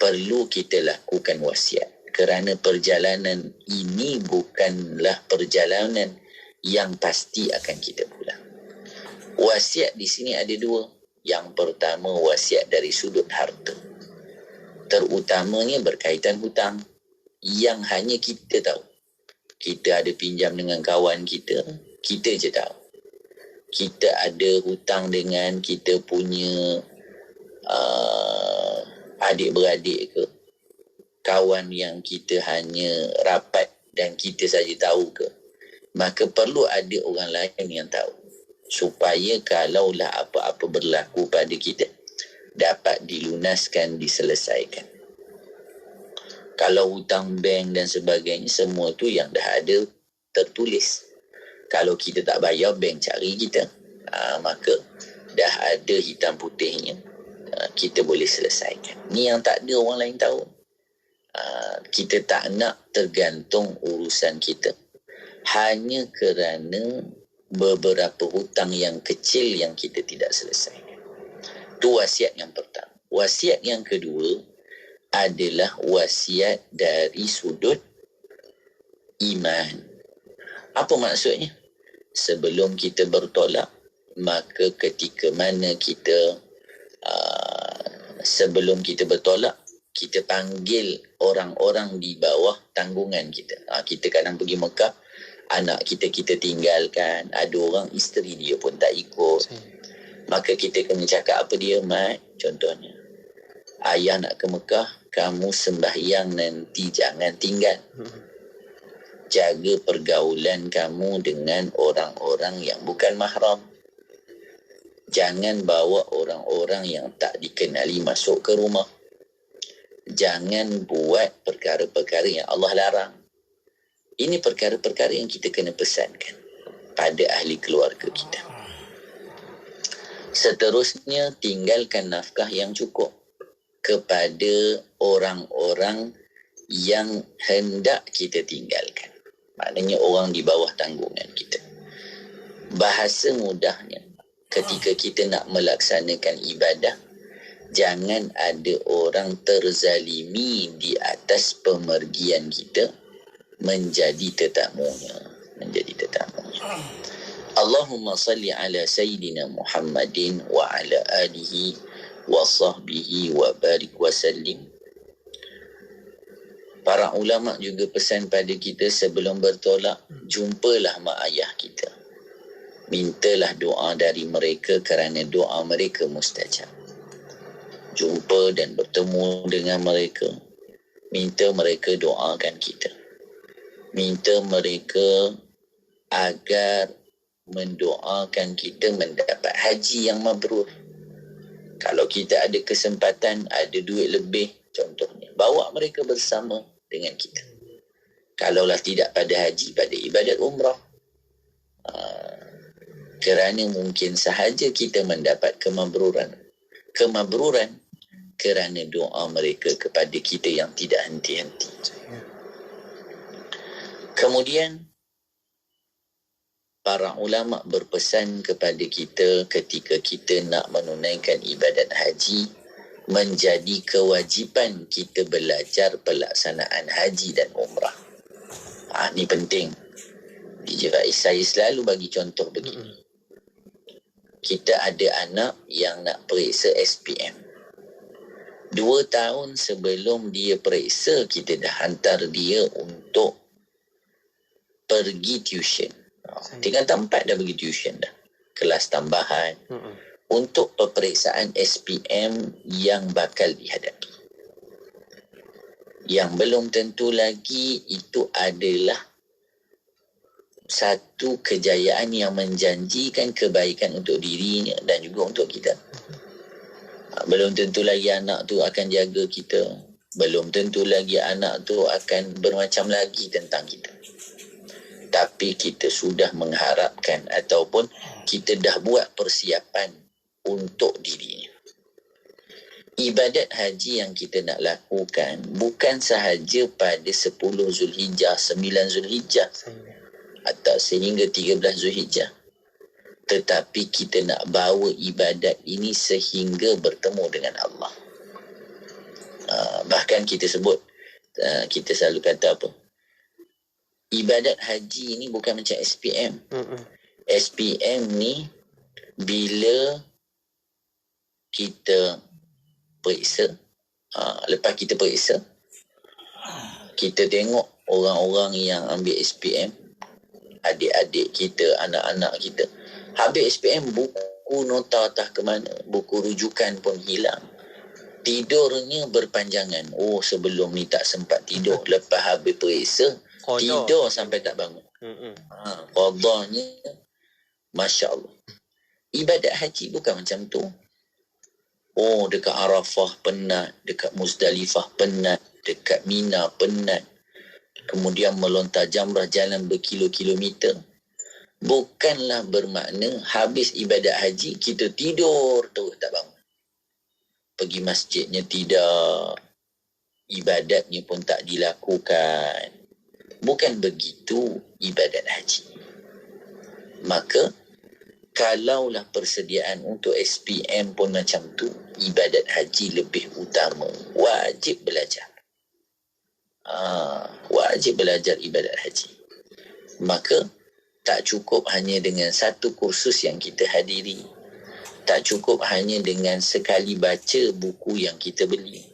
perlu kita lakukan wasiat. Kerana perjalanan ini bukanlah perjalanan yang pasti akan kita pulang. Wasiat di sini ada dua. Yang pertama, wasiat dari sudut harta. Terutamanya berkaitan hutang yang hanya kita tahu. Kita ada pinjam dengan kawan kita, kita je tahu. Kita ada hutang dengan kita punya adik-beradik ke, kawan yang kita hanya rapat dan kita saja tahu ke, maka perlu ada orang lain yang tahu, supaya kalaulah apa-apa berlaku pada kita dapat dilunaskan, diselesaikan. Kalau hutang bank dan sebagainya, semua tu yang dah ada tertulis. Kalau kita tak bayar, bank cari kita, maka dah ada hitam putihnya, kita boleh selesaikan. Ni yang tak ada orang lain tahu. Kita tak nak tergantung urusan kita hanya kerana beberapa hutang yang kecil yang kita tidak selesaikan. Itu wasiat yang pertama. Wasiat yang kedua adalah wasiat dari sudut iman. Apa maksudnya? Sebelum kita bertolak, maka ketika mana kita sebelum kita bertolak, kita panggil orang-orang di bawah tanggungan kita. Kita kadang pergi Mekah, anak kita tinggalkan, ada orang isteri dia pun tak ikut. Maka kita kena cakap apa dia, Mat? Contohnya, ayah nak ke Mekah, kamu sembahyang nanti jangan tinggal. Jaga pergaulan kamu dengan orang-orang yang bukan mahram. Jangan bawa orang-orang yang tak dikenali masuk ke rumah. Jangan buat perkara-perkara yang Allah larang. Ini perkara-perkara yang kita kena pesankan pada ahli keluarga kita. Seterusnya, tinggalkan nafkah yang cukup kepada orang-orang yang hendak kita tinggalkan. Maknanya orang di bawah tanggungan kita. Bahasa mudahnya, ketika kita nak melaksanakan ibadah, jangan ada orang terzalimi di atas pemergian kita menjadi tetamunya. Allahumma salli ala Sayyidina Muhammadin wa ala alihi wa sahbihi wa barik wa sallim. Para ulama juga pesan pada kita sebelum bertolak, jumpalah mak ayah kita. Mintalah doa dari mereka kerana doa mereka mustajab. Jumpa dan bertemu dengan mereka, minta mereka doakan kita. Minta mereka agar mendoakan kita mendapat haji yang mabrur. Kalau kita ada kesempatan, ada duit lebih, contohnya, bawa mereka bersama dengan kita. Kalaulah tidak pada haji, pada ibadat umrah. Kerana mungkin sahaja kita mendapat kemabruran kerana doa mereka kepada kita yang tidak henti-henti. Kemudian para ulama berpesan kepada kita ketika kita nak menunaikan ibadat haji, menjadi kewajipan kita belajar pelaksanaan haji dan umrah. Ini penting. DJ Faiz, saya selalu bagi contoh begini. Kita ada anak yang nak periksa SPM. 2 tahun sebelum dia periksa, kita dah hantar dia untuk pergi tuition. Tinggal tempat dah pergi tuition dah. Kelas tambahan. Untuk peperiksaan SPM yang bakal dihadapi. Yang belum tentu lagi itu adalah satu kejayaan yang menjanjikan kebaikan untuk dirinya dan juga untuk kita. Belum tentu lagi anak tu akan jaga kita. Belum tentu lagi anak tu akan bermacam lagi tentang kita. Tapi kita sudah mengharapkan ataupun kita dah buat persiapan untuk dirinya. Ibadat haji yang kita nak lakukan bukan sahaja pada 10 Zulhijjah, 9 Zulhijjah atau sehingga 13 Zulhijjah. Tetapi kita nak bawa ibadat ini sehingga bertemu dengan Allah. Bahkan kita sebut, kita selalu kata apa? Ibadat haji ni bukan macam SPM. SPM ni bila kita periksa, lepas kita periksa, kita tengok orang-orang yang ambil SPM, adik-adik kita, anak-anak kita, habis SPM, buku nota tak ke mana, buku rujukan pun hilang, tidurnya berpanjangan. Sebelum ni tak sempat tidur, lepas habis periksa tidur sampai tak bangun. Qadanya Masya Allah. Ibadat haji bukan macam tu. Dekat Arafah penat, dekat Muzdalifah penat, dekat Mina penat, kemudian melontar jamrah jalan berkilo-kilometer. Bukanlah bermakna habis ibadat haji kita tidur terus tak bangun. Pergi masjidnya tidak, ibadatnya pun tak dilakukan. Bukan begitu ibadat haji. Maka kalaulah persediaan untuk SPM pun macam tu, ibadat haji lebih utama. Wajib belajar. Wajib belajar ibadat haji. Maka tak cukup hanya dengan satu kursus yang kita hadiri. Tak cukup hanya dengan sekali baca buku yang kita beli.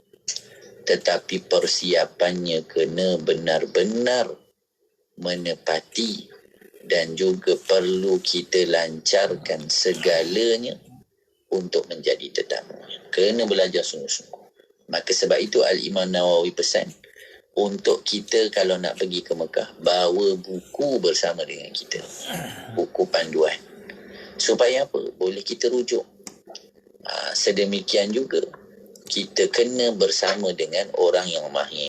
Tetapi persiapannya kena benar-benar menepati, dan juga perlu kita lancarkan segalanya untuk menjadi tetamu. Kena belajar sungguh-sungguh. Maka sebab itu Al-Imam Nawawi pesan untuk kita kalau nak pergi ke Mekah, bawa buku bersama dengan kita, buku panduan, supaya apa? Boleh kita rujuk. Sedemikian juga kita kena bersama dengan orang yang mahir.